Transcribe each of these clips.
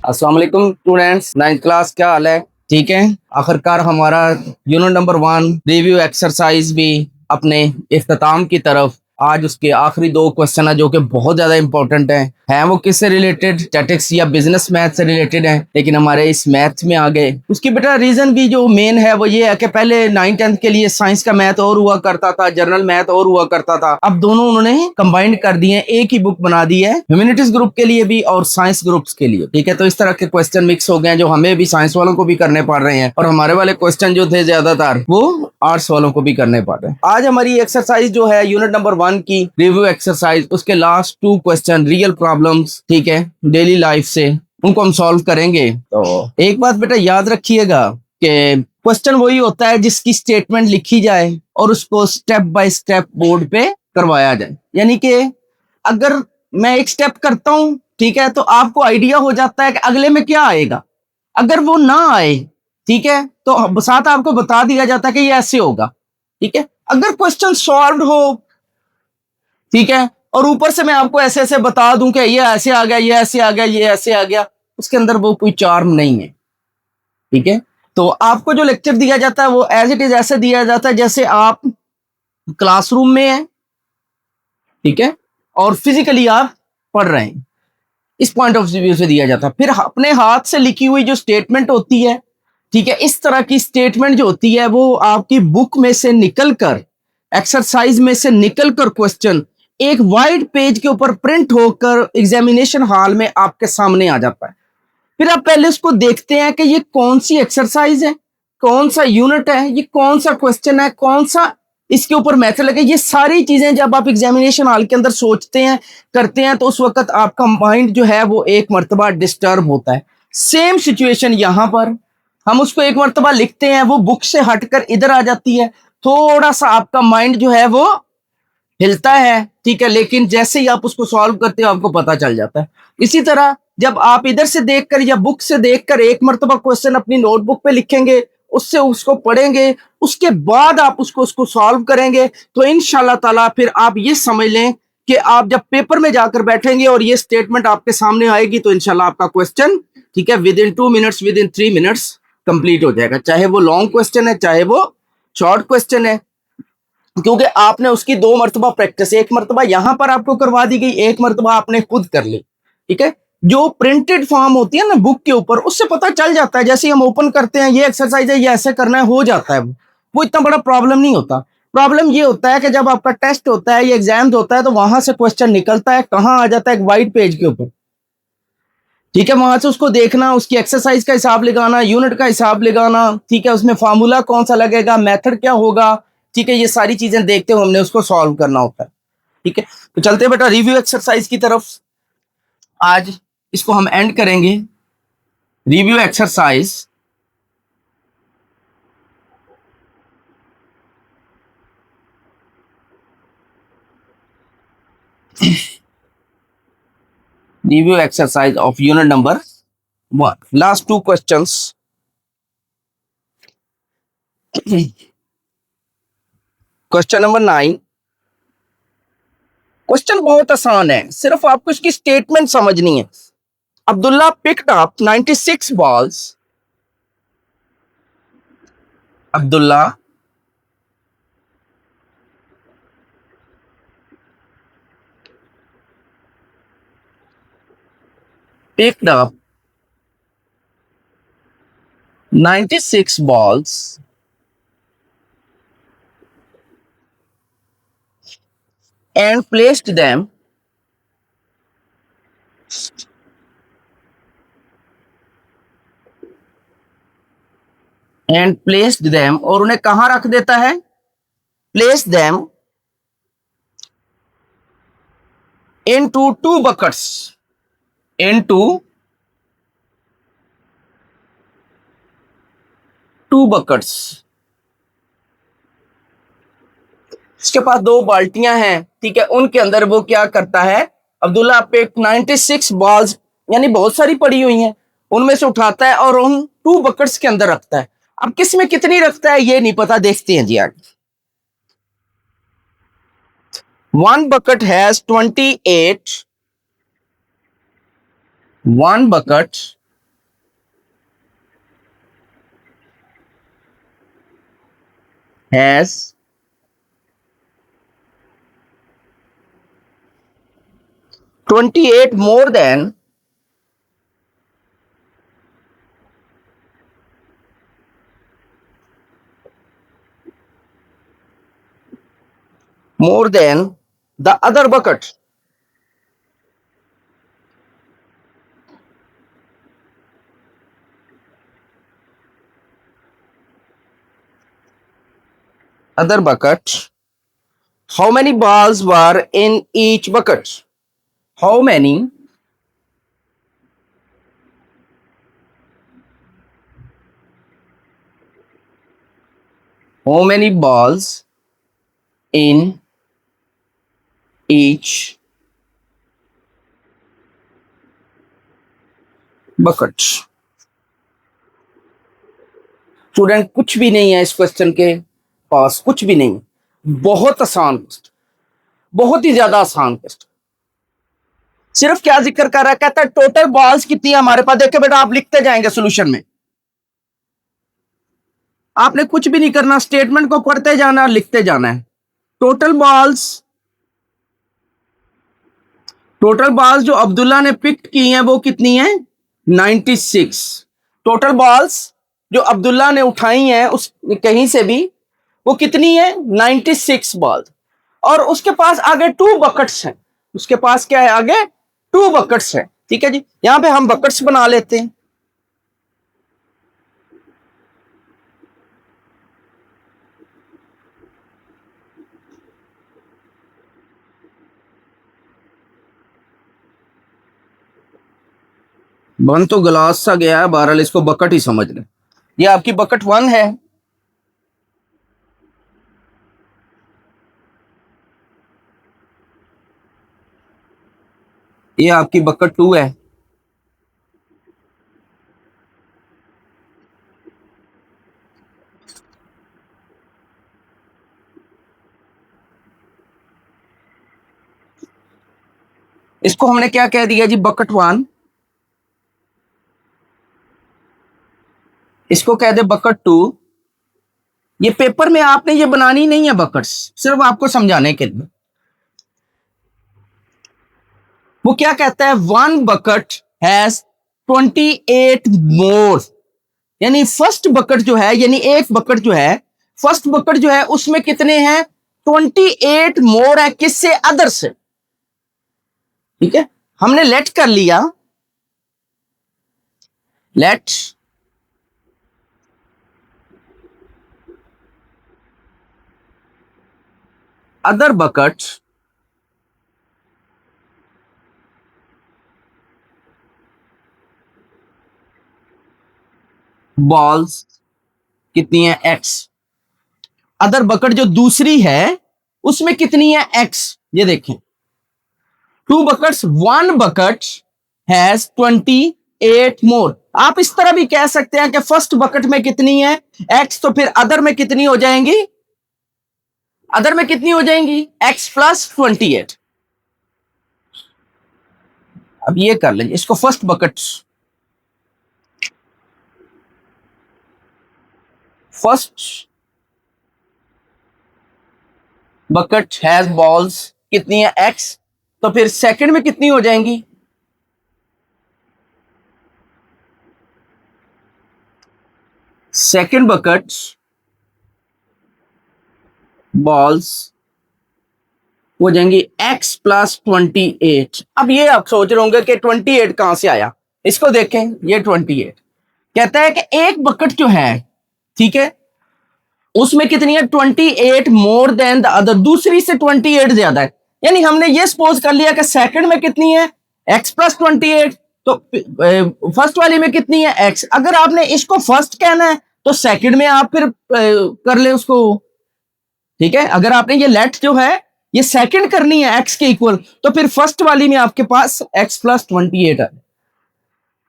अस्सलाम वालेकुम students, 9th class, क्या हाल है? ठीक है। आखिरकार हमारा यूनिट नंबर 1 रिव्यू एक्सरसाइज भी अपने इख्तिताम की तरफ। आज उसके आखिरी 2 क्वेश्चन है जो कि बहुत ज्यादा इंपॉर्टेंट हैं वो किससे रिलेटेड, स्टैटिक्स या बिजनेस मैथ से रिलेटेड हैं, लेकिन हमारे इस मैथ में आ गए। उसकी बेटा रीजन भी जो मेन है वो ये है कि पहले 9th-10th के लिए साइंस का मैथ और हुआ करता था, जनरल मैथ और हुआ करता था। अब दोनों उन्होंने कंबाइंड कर दिए, एक ही बुक बना दी है ह्यूमैनिटीज ग्रुप के लिए भी और साइंस ग्रुप्स के लिए। ठीक है, तो इस तरह के क्वेश्चन मिक्स हो गए हैं जो हमें भी, साइंस वालों को भी करने पड़ रहे हैं, और हमारे वाले क्वेश्चन जो थे ज्यादातर वो आर्ट्स वालों को भी करने पड़ रहे हैं। आज हमारी एक्सरसाइज जो है यूनिट नंबर 1 की रिव्यू एक्सरसाइज, उसके लास्ट 2 क्वेश्चन रियल प्रॉब्लम्स, ठीक है, डेली लाइफ से, उनको हम सॉल्व करेंगे। तो एक बात बेटा याद रखिएगा कि क्वेश्चन वही होता है जिसकी स्टेटमेंट लिखी जाए और उसको स्टेप बाय स्टेप बोर्ड पे करवाया जाए। यानी कि अगर मैं एक स्टेप करता हूं, ठीक है, तो आपको आइडिया हो जाता है कि अगले में क्या आएगा। अगर वो ना आए, ठीक है, तो साथ आपको बता दिया जाता है कि ये ऐसे होगा। ठीक है, अगर क्वेश्चन सॉल्व हो, ठीक है, और ऊपर से मैं आपको ऐसे ऐसे बता दूं कि ये ऐसे आ गया, ये ऐसे आ गया, ये ऐसे आ गया, उसके अंदर वो कोई चार्म नहीं है। ठीक है, तो आपको जो लेक्चर दिया जाता है वो एज इट इज ऐसे दिया जाता है जैसे आप क्लासरूम में हैं, ठीक है, और फिजिकली आप पढ़ रहे हैं। इस पॉइंट ऑफ व्यू से दिया जाता है। फिर अपने हाथ से लिखी हुई जो स्टेटमेंट होती है, ठीक है, इस तरह की स्टेटमेंट जो होती है वो आपकी बुक में से निकलकर, एक्सरसाइज में से निकलकर क्वेश्चन एक वाइट पेज के ऊपर प्रिंट होकर एग्जामिनेशन हॉल में आपके सामने आ जाता है। फिर आप पहले उसको देखते हैं कि ये कौन सी एक्सरसाइज है, कौन सा यूनिट है, ये कौन सा क्वेश्चन है, कौन सा इसके ऊपर मेथड लगे। ये सारी चीजें जब आप एग्जामिनेशन हॉल के अंदर सोचते हैं, करते हैं, तो उस वक्त आपका माइंड जो है वो एक मर्तबा डिस्टर्ब होता है। सेम सिचुएशन यहां पर, हम उसको एक मर्तबा लिखते हैं, वो बुक से हटकर इधर आ जाती है, थोड़ा सा आपका माइंड जो है वो हिलता है। ठीक है, लेकिन जैसे ही आप उसको सॉल्व करते हो आपको पता चल जाता है। इसी तरह जब आप इधर से देखकर या बुक से देखकर एक मर्तबा क्वेश्चन अपनी नोटबुक पे लिखेंगे, उससे उसको पढ़ेंगे, उसके बाद आप उसको उसको सॉल्व करेंगे, तो इंशाल्लाह ताला फिर आप ये समझ लें कि आप जब पेपर में जाकर बैठेंगे और ये स्टेटमेंट आपके सामने आएगी, तो इंशाल्लाह आपका क्वेश्चन, ठीक है, with in 2 minutes, with in 3 minutes complete हो जाएगा, चाहे वो लॉन्ग क्वेश्चन है, चाहे वो शॉर्ट क्वेश्चन है, क्योंकि आपने उसकी 2 मर्तबा प्रैक्टिस, एक मर्तबा यहां पर आपको करवा दी गई, एक मर्तबा आपने खुद कर ली। ठीक है, जो प्रिंटेड फॉर्म होती है ना बुक के ऊपर, उससे पता चल जाता है, जैसे हम ओपन करते हैं ये एक्सरसाइज है, ये ऐसे करना है, हो जाता है। वो इतना बड़ा प्रॉब्लम नहीं होता। प्रॉब्लम ये होता है कि जब आपका टेस्ट होता है या एग्जाम होता है, तो वहां से क्वेश्चन निकलता है, कहां आ जाता है, एक व्हाइट पेज के ऊपर। ठीक है, वहां से उसको देखना, उसकी एक्सरसाइज का हिसाब लगाना, यूनिट का हिसाब लगाना, ठीक है, उसमें फार्मूला कौन सा लगेगा, मेथड क्या होगा, ठीक है, ये सारी चीजें देखते हुए हमने उसको सॉल्व करना होता है। ठीक है, तो चलते हैं बेटा रिव्यू एक्सरसाइज की तरफ। आज इसको हम एंड करेंगे, review exercise. Review exercise of unit number 1, last 2 questions. Question number 9। Question बहुत आसान है, सिर्फ आपको इसकी स्टेटमेंट समझनी है। Abdullah picked up 96 balls. Abdullah picked up 96 balls and placed them और उन्हें कहां रख देता है, place them into 2 buckets, into 2 buckets। इसके पास 2 बाल्टियां हैं, ठीक है, उनके अंदर वो क्या करता है, अब्दुल्ला पे 96 बॉल्स, यानी बहुत सारी पड़ी हुई हैं, उनमें से उठाता है और उन 2 बकेट्स के अंदर रखता है। अब किस में कितनी रखता है ये नहीं पता, देखते हैं जी आगे। 1 bucket has 28, 1 bucket has 28 more than the other bucket. Other bucket. How many balls were in each bucket? How many balls in each bucket? Student कुछ भी नहीं है इस क्वेश्चन के पास, कुछ भी नहीं, बहुत आसान क्वेश्चन, बहुत ही ज्यादा आसान क्वेश्चन। सिर्फ क्या जिक्र कर रहा है, कहता है टोटल बॉल्स कितनी है हमारे पास। देखिए बेटा, आप लिखते जाएंगे सोल्यूशन में, आपने कुछ भी नहीं करना, स्टेटमेंट को पढ़ते जाना, लिखते जाना है। टोटल बॉल्स जो अब्दुल्ला ने पिक की हैं वो कितनी है? 96। टोटल बॉल्स जो अब्दुल्ला ने उठाई हैं उस कहीं से भी, वो कितनी है? 96 बॉल। और उसके पास आगे 2 बकेट्स हैं। उसके पास क्या है? आगे 2 बकेट्स हैं। ठीक है जी, यहां पे हम बकेट्स बना लेते हैं। बन तो गिलास सा गया है, बहरहाल इसको बकेट ही समझ लें। ये आपकी बकेट 1 है, ये आपकी बकेट 2 है, इसको हमने क्या कह दिया जी? बकेट 1। इसको कह दे बकेट 2। ये पेपर में आपने ये बनानी नहीं है बकेट्स, सिर्फ आपको समझाने के लिए। वो क्या कहता है? 1 बकेट हैज 28 मोर, यानी फर्स्ट बकेट जो है, यानी एक बकेट जो है, फर्स्ट बकेट जो है उसमें कितने हैं? 28 मोर है। किससे? अदर से। ठीक है, हमने लेट कर लिया, लेट अदर बकेट बॉल्स कितनी है? एक्स। अदर बकेट जो दूसरी है उसमें कितनी है? एक्स। ये देखें, 2 बकेट्स, 1 बकेट हैज 28 मोर। आप इस तरह भी कह सकते हैं कि फर्स्ट बकेट में कितनी है? एक्स, तो फिर अदर में कितनी हो जाएंगी? अदर में कितनी हो जाएंगी? X plus 28। अब ये कर लेंगे इसको, first bucket, first bucket has balls कितनी है? एक्स, तो फिर सेकंड में कितनी हो जाएंगी? सेकंड बकेट बॉल्स हो जाएंगी एक्स प्लस 28। अब ये आप सोच रहे होंगे कि 28 कहां से आया? इसको देखें, ये 28 कहता है कि एक बकेट जो है, ठीक है, उसमें कितनी है? 28 मोर देन द अदर, दूसरी से 28 ज्यादा है। यानी हमने ये सपोज कर लिया कि सेकंड में कितनी है? एक्स प्लस 28, तो फर्स्ट वाली में कितनी है? एक्स। अगर आपने इसको फर्स्ट कहना है तो सेकंड में आप फिर कर ले उसको। ठीक है, अगर आपने ये लेट जो है ये सेकंड करनी है एक्स के इक्वल, तो फिर फर्स्ट वाली में आपके पास एक्स प्लस 28 है।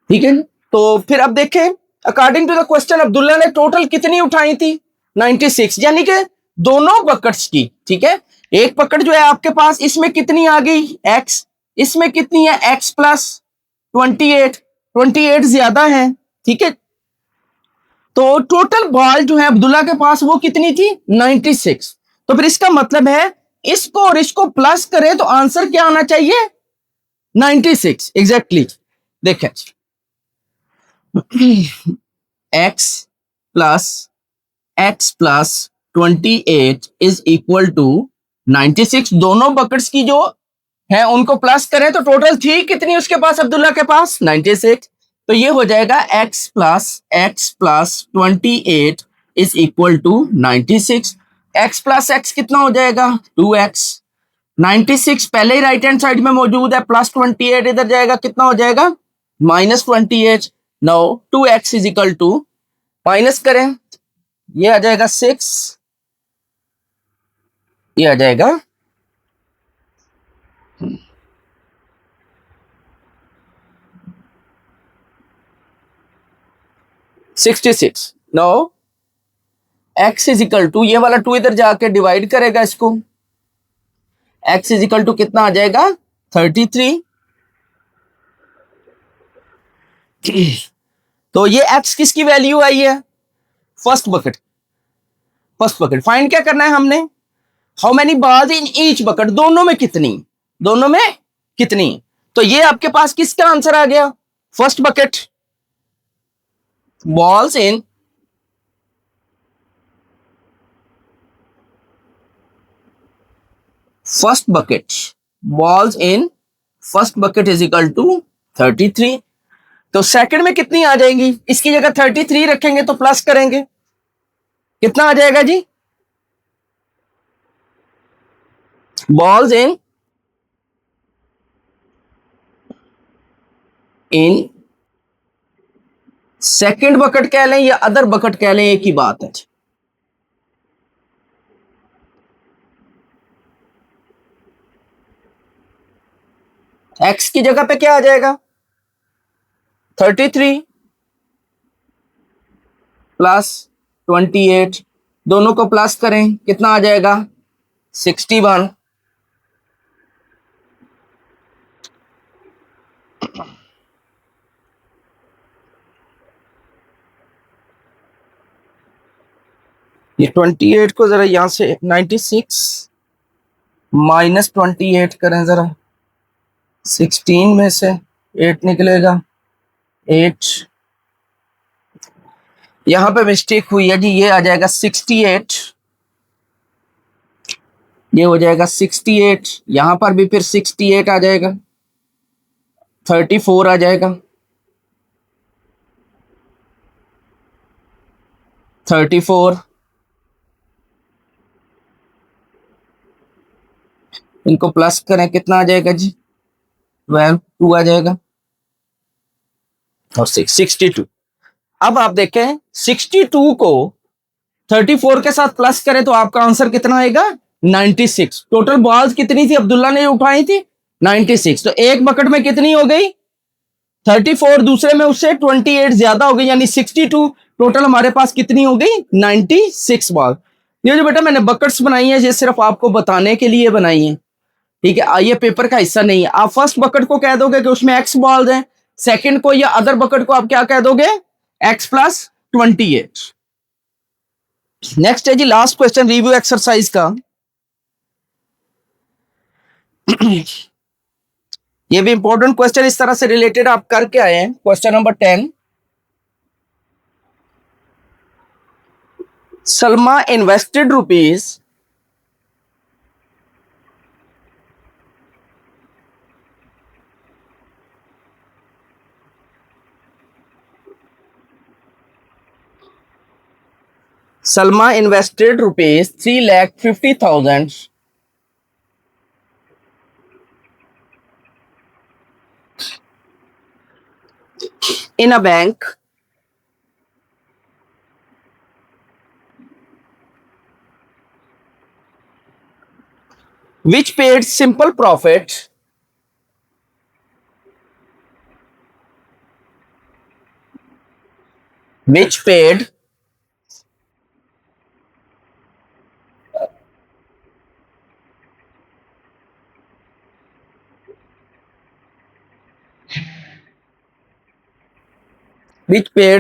ठीक है, तो फिर अब देखें, according to the question Abdullah ने टोटल कितनी उठाई थी? 96, यानी कि दोनों बकेट्स की। ठीक है, एक बकेट जो है आपके पास, इसमें कितनी आ गई? एक्स, इसमें कितनी है? एक्स प्लस 28, 28 ज्यादा है। ठीक है, तो टोटल बॉल जो है अब्दुल्ला के पास वो कितनी थी 96। तो फिर इसका मतलब है इसको और इसको प्लस करें तो आंसर क्या आना चाहिए 96 एग्जैक्टली। देखें x plus 28 is equal to 96। दोनों बकेट्स की जो है उनको प्लस करें तो टोटल थी कितनी उसके पास अब्दुल्ला के पास 96। तो ये हो जाएगा x plus 28 is equal to 96। x plus x कितना हो जाएगा 2x। 96 पहले ही राइट हैंड साइड में मौजूद है, प्लस 28 इधर जाएगा कितना हो जाएगा -28। Now 2x is equal to minus करें, ये आ जाएगा 6, ये आ जाएगा 66। No x is equal to ये वाला 2 इधर जाके डिवाइड करेगा इसको, x इज इक्वल टू कितना आ जाएगा 33। तो ये x किसकी वैल्यू आई है first bucket. First bucket find क्या करना है हमने, how many balls in each bucket, दोनों में कितनी, दोनों में कितनी। तो ये आपके पास किसका आंसर आ गया first bucket, balls in first bucket, balls in first bucket is equal to 33। तो सेकंड में कितनी आ जाएंगी, इसकी जगह 33 रखेंगे तो प्लस करेंगे कितना आ जाएगा जी, बॉल्स इन सेकंड बकेट कह लें या अदर बकेट कह लें, एक ही बात है। एक्स की जगह पे क्या आ जाएगा 33 प्लस 28, दोनों को प्लस करें कितना आ जाएगा 61। ये 28 को जरा यहां से 96 माइनस 28 करें जरा, 16 में से 8 निकलेगा 8, यहां पे मिस्टेक हुई है जी, ये आ जाएगा 68, ये हो जाएगा 68, यहां पर भी फिर 68 आ जाएगा, 34 आ जाएगा, 34, इनको प्लस करें कितना आ जाएगा जी 12, 2 आ जाएगा और 6 62। अब आप देखें 62 को 34 के साथ प्लस करें तो आपका आंसर कितना आएगा 96। टोटल बॉल्स कितनी थी अब्दुल्ला ने उठाई थी 96। तो एक बकेट में कितनी हो गई 34, दूसरे में उससे 28 ज्यादा हो गई यानी 62। टोटल हमारे पास कितनी हो गई 96 बॉल। ये जो बेटा मैंने बकेट्स बनाई है ये सिर्फ आपको बताने के लिए बनाई है, ठीक है, ये पेपर का हिस्सा नहीं है। आप फर्स्ट बकेट को कह दोगे कि उसमें एक्स बॉल्स हैं, सेकंड को या अदर बकेट को आप क्या कह दोगे x प्लस 28। नेक्स्ट है जी लास्ट क्वेश्चन रिव्यू एक्सरसाइज का। ये भी इंपॉर्टेंट क्वेश्चन इस तरह से रिलेटेड आप करके आए हैं। Question number 10, Salma invested rupees Salma invested rupees 3,50,000 in a bank which paid simple profit which paid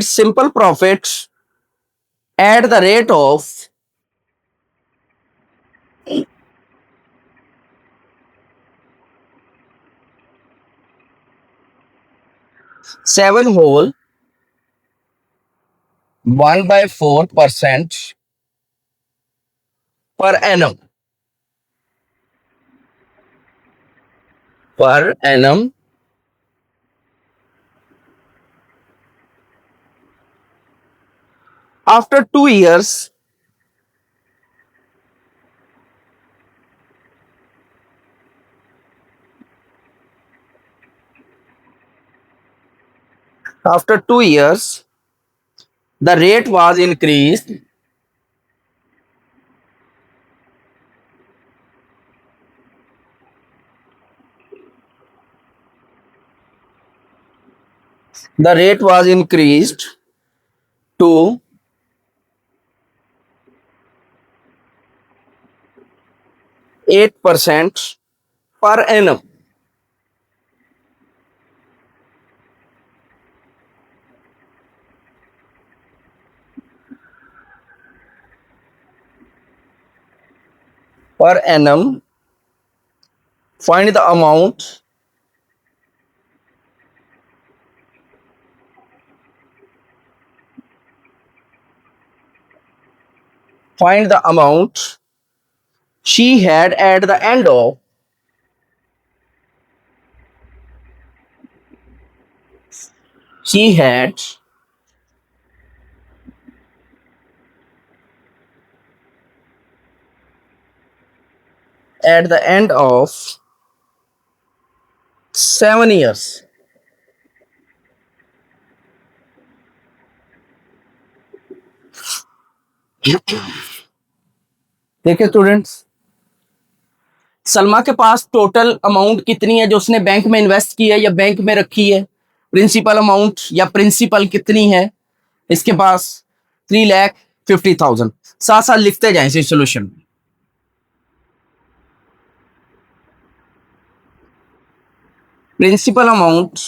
simple profits at the rate of 7 whole 1/4% per annum. Per annum after 2 years. After 2 years, the rate was increased the rate was increased to 8% per annum. Per annum, find the amount. Find the amount she had at the end of she had at the end of 7 years. देखिए students, Salma के पास total amount कितनी है जो उसने bank में invest की है या बैंक में रखी है, प्रिंसिपल अमाउंट या प्रिंसिपल कितनी है इसके पास, 3,50,000। साथ साथ लिखते जाएं इस सोल्यूशन में। Principal amount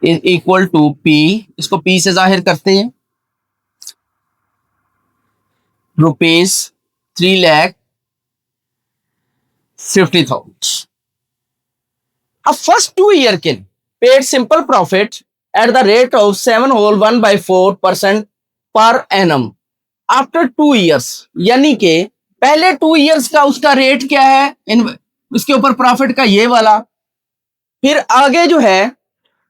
is equal to P, इसको पी से जाहिर करते हैं, रुपीज 3,50,000। अब फर्स्ट 2 ईयर के paid simple profit at the rate of 7 whole 1/4% per annum after 2 years, यानी कि पहले 2 ईयर्स का उसका रेट क्या है उसके ऊपर प्रॉफिट का ये वाला, फिर आगे जो है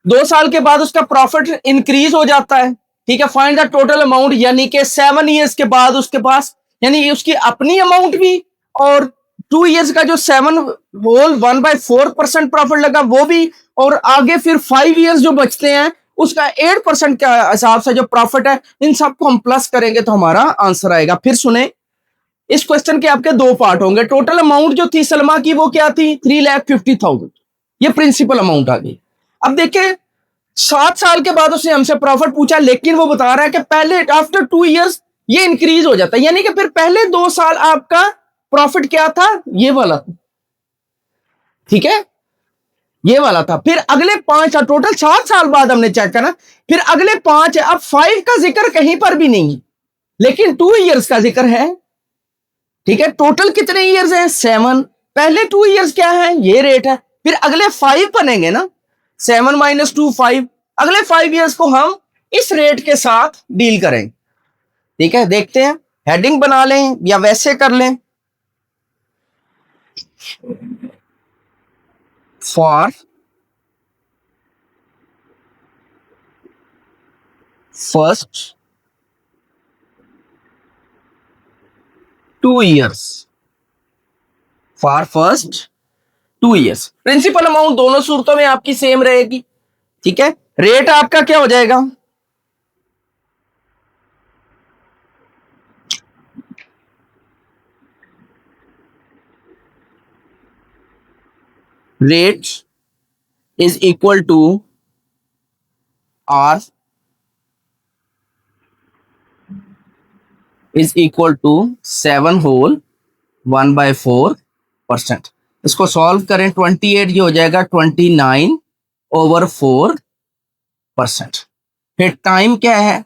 2 साल के बाद उसका प्रॉफिट इंक्रीज हो जाता है। ठीक है, फाइंड द टोटल अमाउंट, यानी कि 7 ईयर्स के बाद उसके पास, यानी उसकी अपनी अमाउंट भी और 2 ईयर्स का जो 7 होल 1/4% प्रॉफिट लगा वो भी, और आगे फिर 5 ईयर्स जो बचते हैं उसका 8% के हिसाब से जो प्रॉफिट है, इन सबको हम प्लस करेंगे तो हमारा आंसर आएगा। फिर सुने, इस क्वेश्चन के आपके दो पार्ट होंगे। टोटल अमाउंट जो थी सलमा की वो क्या थी, 3,50,000, ये प्रिंसिपल अमाउंट आ गई। अब देखिए 7 साल के बाद उसने हमसे प्रॉफिट पूछा, लेकिन वो बता रहा है कि पहले आफ्टर 2 ईयर्स ये इंक्रीज हो जाता है, यानी कि फिर पहले 2 साल आपका प्रॉफिट क्या था, ये वाला। ठीक है, ये वाला था। फिर अगले 5, टोटल 7 साल बाद हमने चेक करा, फिर अगले 5 है। अब 5 का जिक्र कहीं पर भी नहीं है, लेकिन 2 ईयर्स का जिक्र है। ठीक है, टोटल कितने ईयर्स हैं, 7। पहले 2 ईयर्स क्या है, ये रेट है। फिर अगले 5 बनेंगे ना, 7 - 2 5। अगले 5 ईयर्स को हम इस रेट के साथ डील करेंगे। ठीक है, देखते हैं, हेडिंग बना लें या वैसे कर लें। For first 2 years, for first 2 years. Principal amount दोनों सूरतों में आपकी सेम रहेगी। ठीक है, रेट आपका क्या हो जाएगा, rate is equal to R is equal to 7 whole 1/4%। इसको सॉल्व करें 28, ये हो जाएगा 29/4%। फिर टाइम क्या है,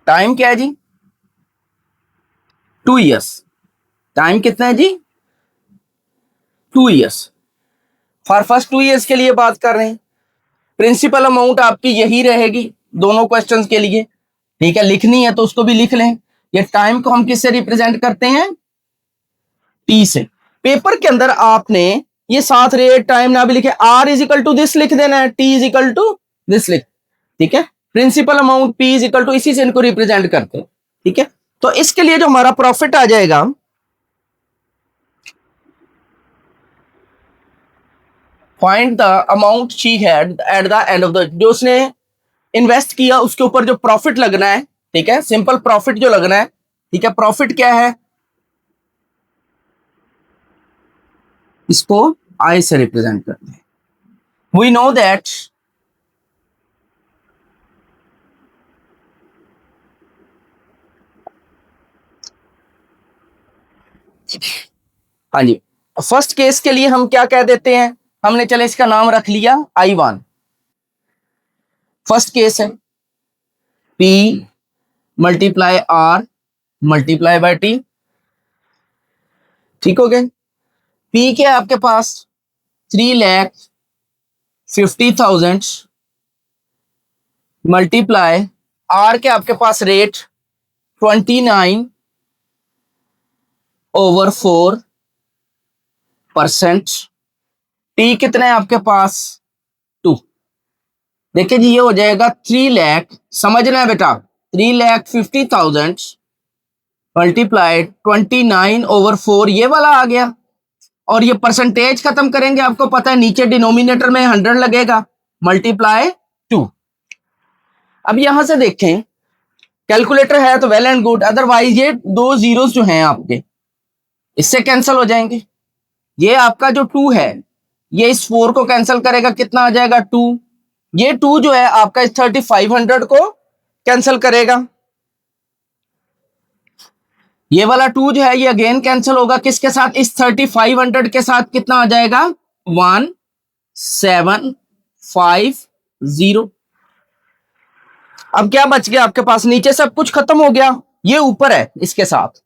टाइम क्या है जी, 2 years। टाइम कितना है जी, 2 years। फॉर फर्स्ट 2 years के लिए बात कर रहे हैं। प्रिंसिपल अमाउंट आपकी यही रहेगी दोनों क्वेश्चंस के लिए, ठीक है। लिखनी है तो उसको भी लिख लें। ये टाइम को हम किससे रिप्रेजेंट करते हैं, टी से। पेपर के अंदर आपने ये साथ रेट टाइम ना भी लिखे, R is equal to this लिख देना है, T is equal to this लिख, ठीक है। Principal amount P is equal to, इसी से इनको रिप्रेजेंट करते हैं, ठीक है। तो इसके लिए जो हमारा प्रॉफिट आ जाएगा, find the amount she had at the end of the, जो उसने इन्वेस्ट किया उसके ऊपर जो प्रॉफिट लगना है, ठीक है, सिंपल प्रॉफिट जो लगना है, ठीक है। प्रॉफिट क्या है, इसको आई से रिप्रेजेंट करते हैं। वी नो दैट हाँ जी, फर्स्ट केस के लिए हम क्या कह देते हैं, हमने चले इसका नाम रख लिया I1। फर्स्ट केस है P multiply R multiply by T, ठीक हो गया। P क्या है आपके पास, 3,50,000 मल्टीप्लाई R के आपके पास रेट 29/4%। T कितना है आपके पास, 2। देखिए जी, ये हो जाएगा 3,00,000, समझना है बेटा, 3,50,000 मल्टीप्लाइड 29/4, ये वाला आ गया। और ये परसेंटेज खत्म करेंगे, आपको पता है नीचे डिनोमिनेटर में 100 लगेगा, मल्टीप्लाई 2। अब यहां से देखें, कैलकुलेटर है तो वेल एंड गुड, अदरवाइज ये दो जीरोस जो हैं आपके इससे कैंसिल हो जाएंगे। ये आपका जो 2 है ये इस 4 को कैंसिल करेगा, कितना आ जाएगा 2। ये 2 जो है आपका इस 3,500 को कैंसिल करेगा। ये वाला 2 जो है ये अगेन कैंसिल होगा, किसके साथ, इस 3,500 के साथ, कितना आ जाएगा 1,750। अब क्या बच गया आपके पास, नीचे सब कुछ खत्म हो गया, ये ऊपर है इसके साथ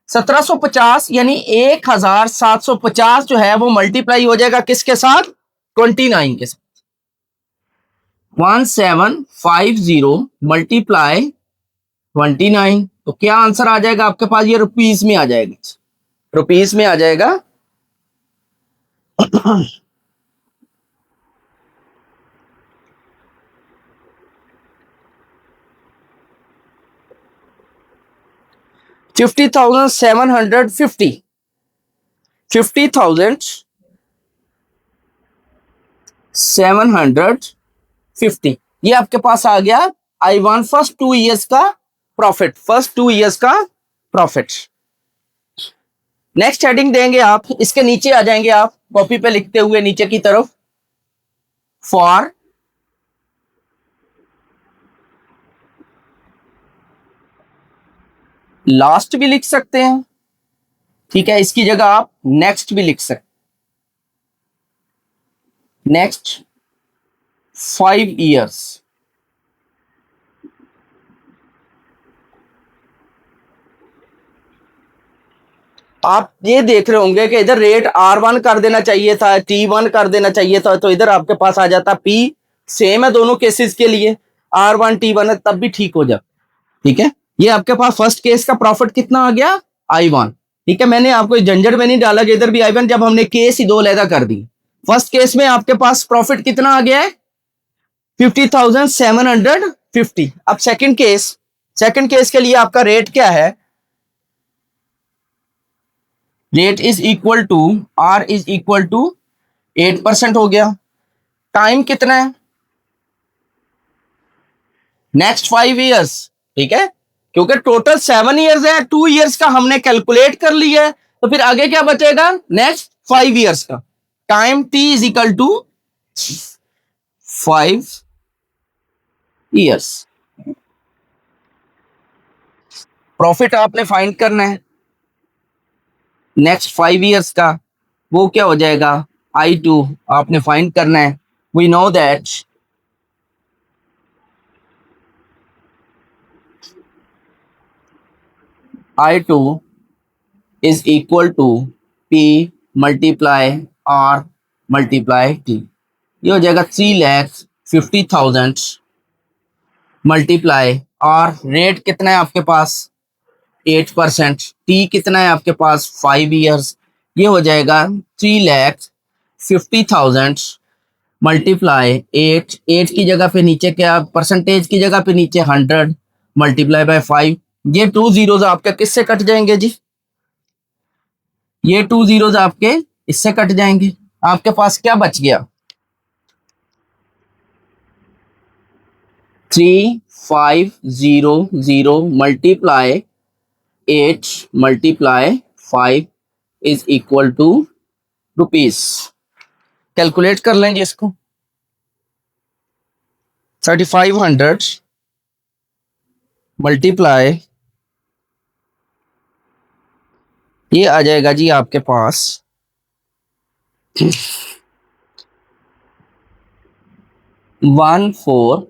1,750, यानी 1,750 जो है वो मल्टीप्लाई हो जाएगा किसके साथ, 29 के साथ। 1,750 मल्टीप्लाई 29, तो क्या आंसर आ जाएगा आपके पास, ये रुपीस में आ जाएगा, रुपीस में आ जाएगा। 50,750, 50,750, ये आपके पास आ गया I1 फर्स्ट 2 years का प्रॉफिट, फर्स्ट 2 years का प्रॉफिट। नेक्स्ट हेडिंग देंगे आप, इसके नीचे आ जाएंगे आप कॉपी पे लिखते हुए नीचे की तरफ, फॉर लास्ट भी लिख सकते हैं, ठीक है। इसकी जगह आप नेक्स्ट भी लिख सकते, नेक्स्ट 5 years। आप ये देख रहे होंगे कि इधर रेट R1 कर देना चाहिए था, T1 कर देना चाहिए था, तो इधर आपके पास आ जाता P। सेम है दोनों केसेस के लिए, R1 T1 है तब भी ठीक हो जाता, ठीक है। ये आपके पास फर्स्ट केस का प्रॉफिट कितना आ गया, I1, ठीक है। मैंने आपको झंझट में नहीं डाला कि इधर भी I1, जब हमने केस ही दो अलग कर दी। फर्स्ट केस में आपके पास प्रॉफिट कितना आ गया है, 50,750। अब सेकंड केस, सेकंड केस के लिए आपका रेट क्या है, rate is equal to, R is equal to 8% हो गया। टाइम कितना है, नेक्स्ट 5 years, ठीक है, क्योंकि टोटल 7 years है, 2 years का हमने कैलकुलेट कर लिया है, तो फिर आगे क्या बचेगा, नेक्स्ट 5 years का। Time T is equal to 5 years। Profit आपने फाइंड करना है नेक्स्ट 5 ईयर्स का, वो क्या हो जाएगा, I2 आपने फाइंड करना है। We know that I2 is equal to P multiply R multiply T। ये हो जाएगा 3,50,000 मल्टीप्लाई और रेट कितना है आपके पास 8%, टी कितना है आपके पास 5 ईयर्स, ये हो जाएगा 3,50,000 मल्टीप्लाई 8 की जगह पे नीचे क्या, परसेंटेज की जगह पे नीचे 100 मल्टीप्लाई बाय 5। ये 2 जीरोज आपके किससे कट जाएंगे जी, ये 2 जीरोज आपके इससे कट जाएंगे। आपके पास क्या बच गया 3,500 multiply 8 multiply 5 is equal to rupees. Calculate कर लेंगे इसको, 3,500 मल्टीप्लाई, ये आ जाएगा जी आपके पास 14,000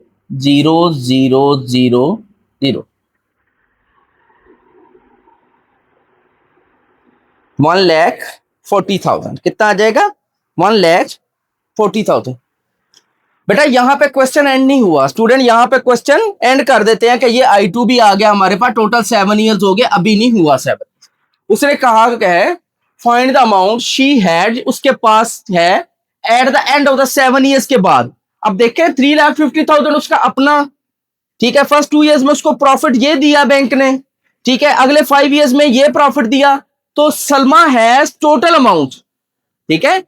1,40,000 कितना आ जाएगा 1,40,000। बेटा यहाँ पे क्वेश्चन एंड नहीं हुआ स्टूडेंट, यहाँ पे क्वेश्चन एंड कर देते हैं कि ये I2 भी आ गया हमारे पास, टोटल 7 ईयर्स हो गए, अभी नहीं हुआ 7। उसने कहा है find the amount she had, उसके पास है at the end of the 7 years के बाद। अब देखें 3,50,000 उसका अपना, ठीक है, फर्स्ट 2 ईयर्स में उसको प्रॉफिट ये दिया बैंक ने, ठीक है, अगले 5 ईयर्स में ये प्रॉफिट दिया, तो सलमा हैज टोटल अमाउंट, ठीक है,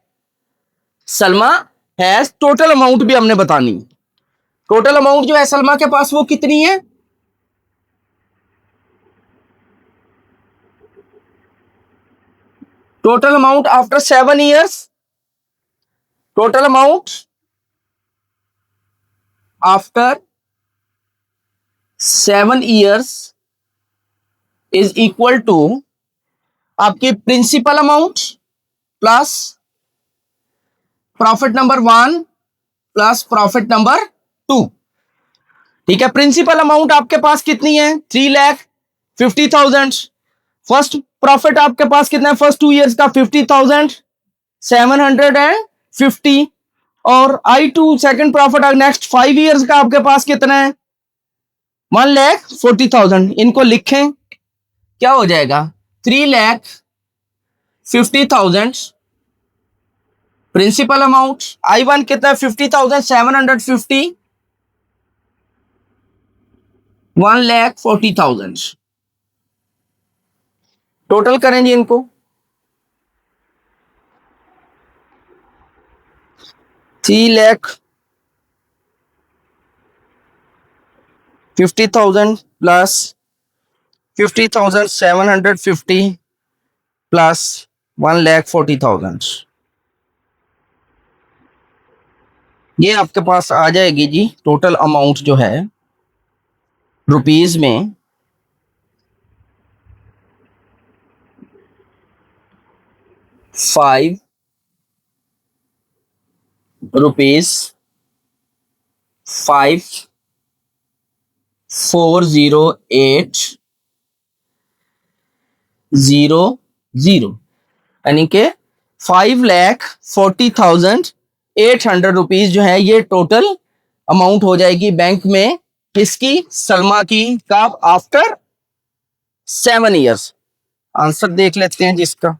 सलमा हैज टोटल अमाउंट भी हमने बतानी। टोटल अमाउंट जो है सलमा के पास वो कितनी है, total amount after 7 years, total amount after 7 years is equal to आपकी principal amount plus profit number 1 plus profit number 2। ठीक है, प्रिंसिपल अमाउंट आपके पास कितनी है 3,50,000, फर्स्ट प्रॉफिट आपके पास कितना है फर्स्ट 2 ईयर्स का 50,750, और I2 second profit next 5 years का आपके पास कितना है 1,40,000। इनको लिखें, क्या हो जाएगा 3,50,000 प्रिंसिपल अमाउंट, I1 कितना है 50,750, 1,40,000। टोटल करेंगे इनको, 3,50,000 प्लस 50,750 प्लस 1,40,000, ये आपके पास आ जाएगी जी टोटल अमाउंट जो है रुपीज में 5 रुपीज 5,408,000, यानी कि 5,40,800 रुपीज जो है ये टोटल अमाउंट हो जाएगी बैंक में किसकी, सलमा की, कब, आफ्टर 7 ईयर्स। आंसर देख लेते हैं जिसका,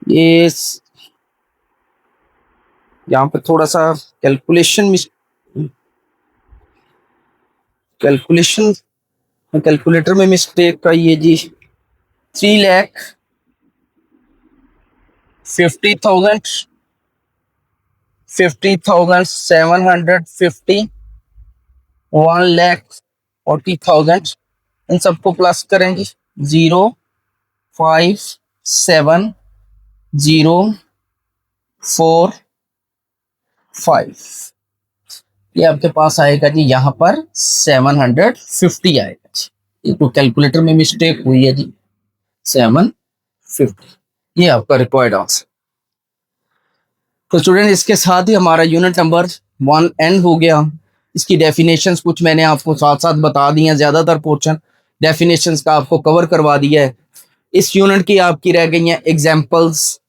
ये यहाँ पे थोड़ा सा कैलकुलेशन कैलकुलेटर में मिस्टेक का ये जी 3,50,000 50,750 1,40,000, इन सबको प्लस करेंगे 0,5,7,0,4 5, ये आपके पास आएगा जी यहाँ पर 750 आएगा जी। ये तो कैलकुलेटर में मिस्टेक हुई है जी, 750, ये आपका रिक्वायर्ड आंसर। तो स्टूडेंट इसके साथ ही हमारा यूनिट नंबर 1 एंड हो गया। इसकी डेफिनेशंस कुछ मैंने आपको साथ साथ बता दी हैं, ज़्यादातर पोर्शन डेफिनेशंस का आपको कवर करवा दिया है। इस यूनिट की आपकी रह गई हैं एग्जाम्पल्स,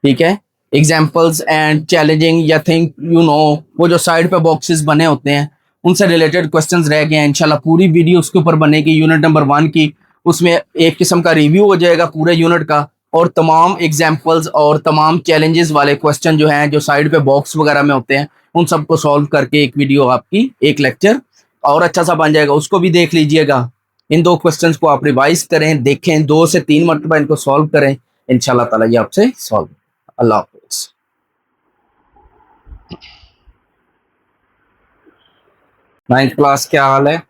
ठीक है, एग्जाम्पल्स एंड चैलेंजिंग या थिंक यू नो, वो जो साइड पे बॉक्सेस बने होते हैं उनसे रिलेटेड क्वेश्चंस रह गए हैं। इंशाल्लाह पूरी वीडियो उसके ऊपर बनेगी यूनिट नंबर 1 की, उसमें एक किस्म का रिव्यू हो जाएगा पूरे यूनिट का, और तमाम एग्जाम्पल्स और तमाम चैलेंजेस वाले क्वेश्चन जो हैं जो साइड पे बॉक्स वगैरह में होते हैं उन सबको सॉल्व करके एक वीडियो आपकी, एक लेक्चर और अच्छा सा बन जाएगा, उसको भी देख लीजिएगा। इन 2 क्वेश्चंस को आप रिवाइज करें, देखें, 2 से 3 मरतबा इनको सॉल्व करें, इंशाल्लाह ताला ये आपसे सॉल्व। अल्लाह हाफिज। 9th क्लास क्या हाल है?